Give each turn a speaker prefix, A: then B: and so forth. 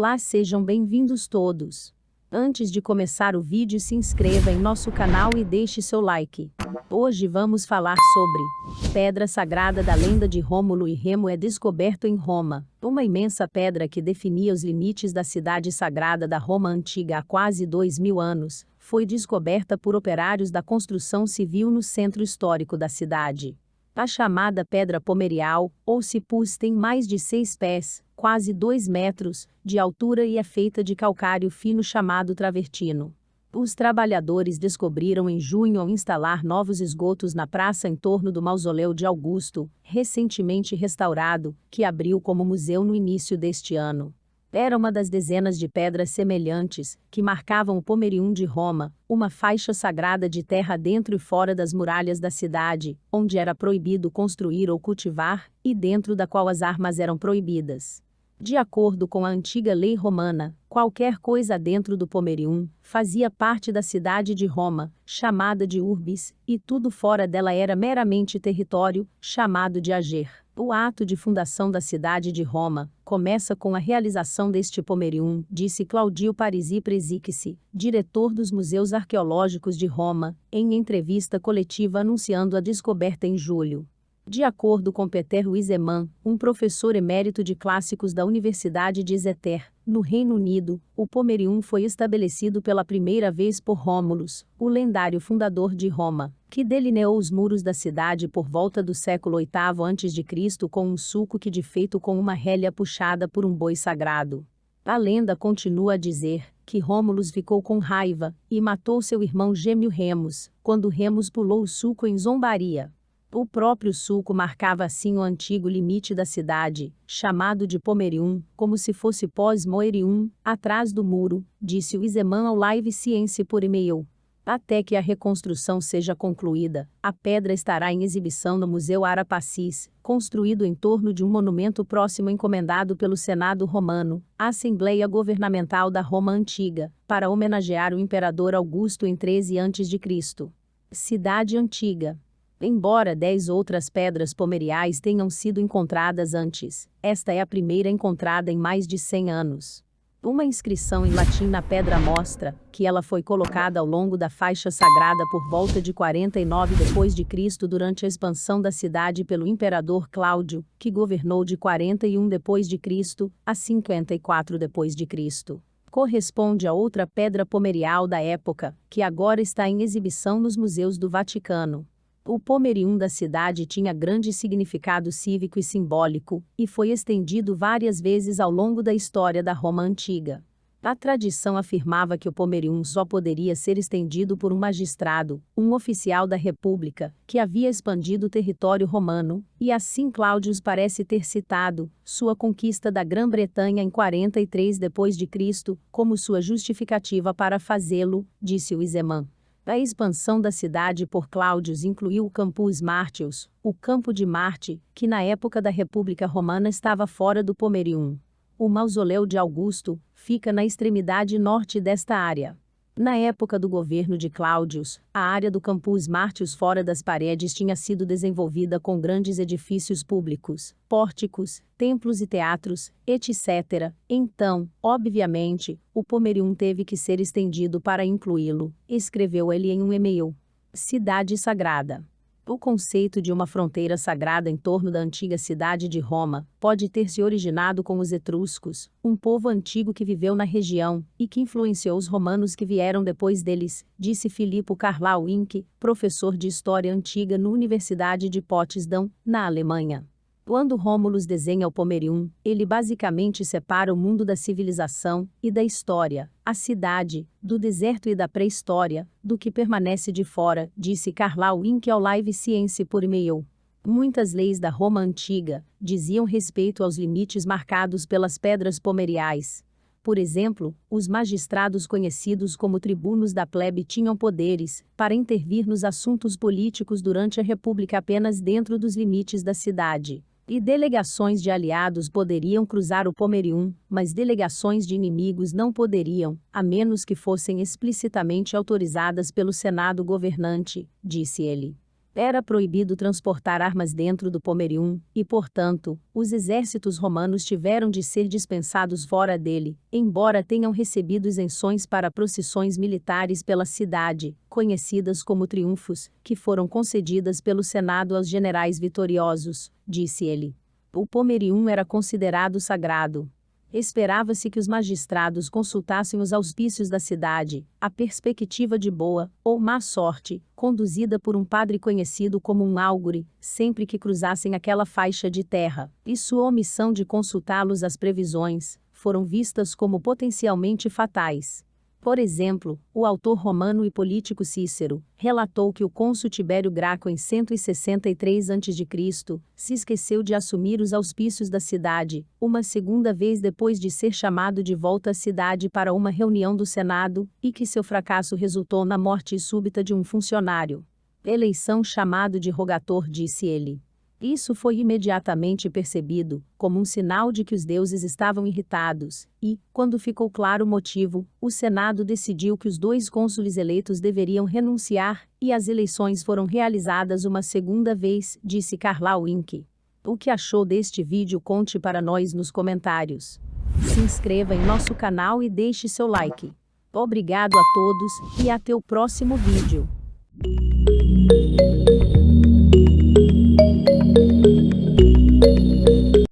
A: Olá, sejam bem-vindos todos. Antes de começar o vídeo, se inscreva em nosso canal e deixe seu like. Hoje vamos falar sobre Pedra Sagrada da lenda de Rômulo e Remo é descoberto em Roma. Uma imensa pedra que definia os limites da cidade sagrada da Roma antiga há quase 2000 anos, foi descoberta por operários da construção civil no centro histórico da cidade. A chamada Pedra Pomerial, ou Cipus, tem mais de 6 pés, quase 2 metros, de altura e é feita de calcário fino chamado travertino. Os trabalhadores descobriram em junho ao instalar novos esgotos na praça em torno do mausoléu de Augusto, recentemente restaurado, que abriu como museu no início deste ano. Era uma das dezenas de pedras semelhantes, que marcavam o Pomerium de Roma, uma faixa sagrada de terra dentro e fora das muralhas da cidade, onde era proibido construir ou cultivar, e dentro da qual as armas eram proibidas. De acordo com a antiga lei romana, qualquer coisa dentro do Pomerium fazia parte da cidade de Roma, chamada de Urbis, e tudo fora dela era meramente território, chamado de Ager. O ato de fundação da cidade de Roma começa com a realização deste Pomerium, disse Claudio Parisi Presixi, diretor dos Museus Arqueológicos de Roma, em entrevista coletiva anunciando a descoberta em julho. De acordo com Peter Wiseman, um professor emérito de clássicos da Universidade de Exeter, no Reino Unido, o Pomerium foi estabelecido pela primeira vez por Rômulus, o lendário fundador de Roma, que delineou os muros da cidade por volta do século VIII a.C. com um sulco que de feito com uma rélia puxada por um boi sagrado. A lenda continua a dizer que Rômulus ficou com raiva e matou seu irmão gêmeo Remus, quando Remus pulou o sulco em zombaria. O próprio sulco marcava assim o antigo limite da cidade, chamado de Pomerium, como se fosse pós-Moerium, atrás do muro, disse Wiseman ao Live Science por e-mail. Até que a reconstrução seja concluída, a pedra estará em exibição no Museu Arapacis, construído em torno de um monumento próximo encomendado pelo Senado Romano, a Assembleia Governamental da Roma Antiga, para homenagear o imperador Augusto em 13 a.C. Cidade Antiga. Embora 10 outras pedras pomeriais tenham sido encontradas antes, esta é a primeira encontrada em mais de 100 anos. Uma inscrição em latim na pedra mostra que ela foi colocada ao longo da faixa sagrada por volta de 49 d.C. durante a expansão da cidade pelo imperador Cláudio, que governou de 41 d.C. a 54 d.C. Corresponde a outra pedra pomerial da época, que agora está em exibição nos museus do Vaticano. O Pomerium da cidade tinha grande significado cívico e simbólico, e foi estendido várias vezes ao longo da história da Roma antiga. A tradição afirmava que o Pomerium só poderia ser estendido por um magistrado, um oficial da República, que havia expandido o território romano, e assim Cláudio parece ter citado sua conquista da Grã-Bretanha em 43 d.C. como sua justificativa para fazê-lo, disse Wiseman. A expansão da cidade por Cláudio incluiu o Campus Martius, o Campo de Marte, que na época da República Romana estava fora do Pomerium. O mausoléu de Augusto fica na extremidade norte desta área. Na época do governo de Cláudio, a área do Campus Martius fora das paredes tinha sido desenvolvida com grandes edifícios públicos, pórticos, templos e teatros, etc. Então, obviamente, o Pomerium teve que ser estendido para incluí-lo, escreveu ele em um e-mail. Cidade Sagrada. O conceito de uma fronteira sagrada em torno da antiga cidade de Roma pode ter se originado com os etruscos, um povo antigo que viveu na região e que influenciou os romanos que vieram depois deles, disse Filippo Carlauink, professor de História Antiga na Universidade de Potsdam, na Alemanha. Quando Rômulus desenha o Pomerium, ele basicamente separa o mundo da civilização e da história, a cidade, do deserto e da pré-história, do que permanece de fora, disse Carlauink ao Live Science por e-mail. Muitas leis da Roma antiga diziam respeito aos limites marcados pelas pedras pomeriais. Por exemplo, os magistrados conhecidos como tribunos da plebe tinham poderes para intervir nos assuntos políticos durante a República apenas dentro dos limites da cidade. E delegações de aliados poderiam cruzar o Pomerium, mas delegações de inimigos não poderiam, a menos que fossem explicitamente autorizadas pelo Senado governante, disse ele. Era proibido transportar armas dentro do Pomerium, e, portanto, os exércitos romanos tiveram de ser dispensados fora dele, embora tenham recebido isenções para procissões militares pela cidade, conhecidas como triunfos, que foram concedidas pelo Senado aos generais vitoriosos, disse ele. O Pomerium era considerado sagrado. Esperava-se que os magistrados consultassem os auspícios da cidade, a perspectiva de boa ou má sorte, conduzida por um padre conhecido como um áugure, sempre que cruzassem aquela faixa de terra, e sua omissão de consultá-los as previsões, foram vistas como potencialmente fatais. Por exemplo, o autor romano e político Cícero relatou que o cônsul Tibério Graco em 163 a.C. se esqueceu de assumir os auspícios da cidade, uma segunda vez depois de ser chamado de volta à cidade para uma reunião do Senado, e que seu fracasso resultou na morte súbita de um funcionário. Eleição chamado de rogator, disse ele. Isso foi imediatamente percebido, como um sinal de que os deuses estavam irritados, e, quando ficou claro o motivo, o Senado decidiu que os 2 cônsules eleitos deveriam renunciar, e as eleições foram realizadas uma segunda vez, disse Carlyle Inc. O que achou deste vídeo? Conte para nós nos comentários. Se inscreva em nosso canal e deixe seu like. Obrigado a todos, e até o próximo vídeo.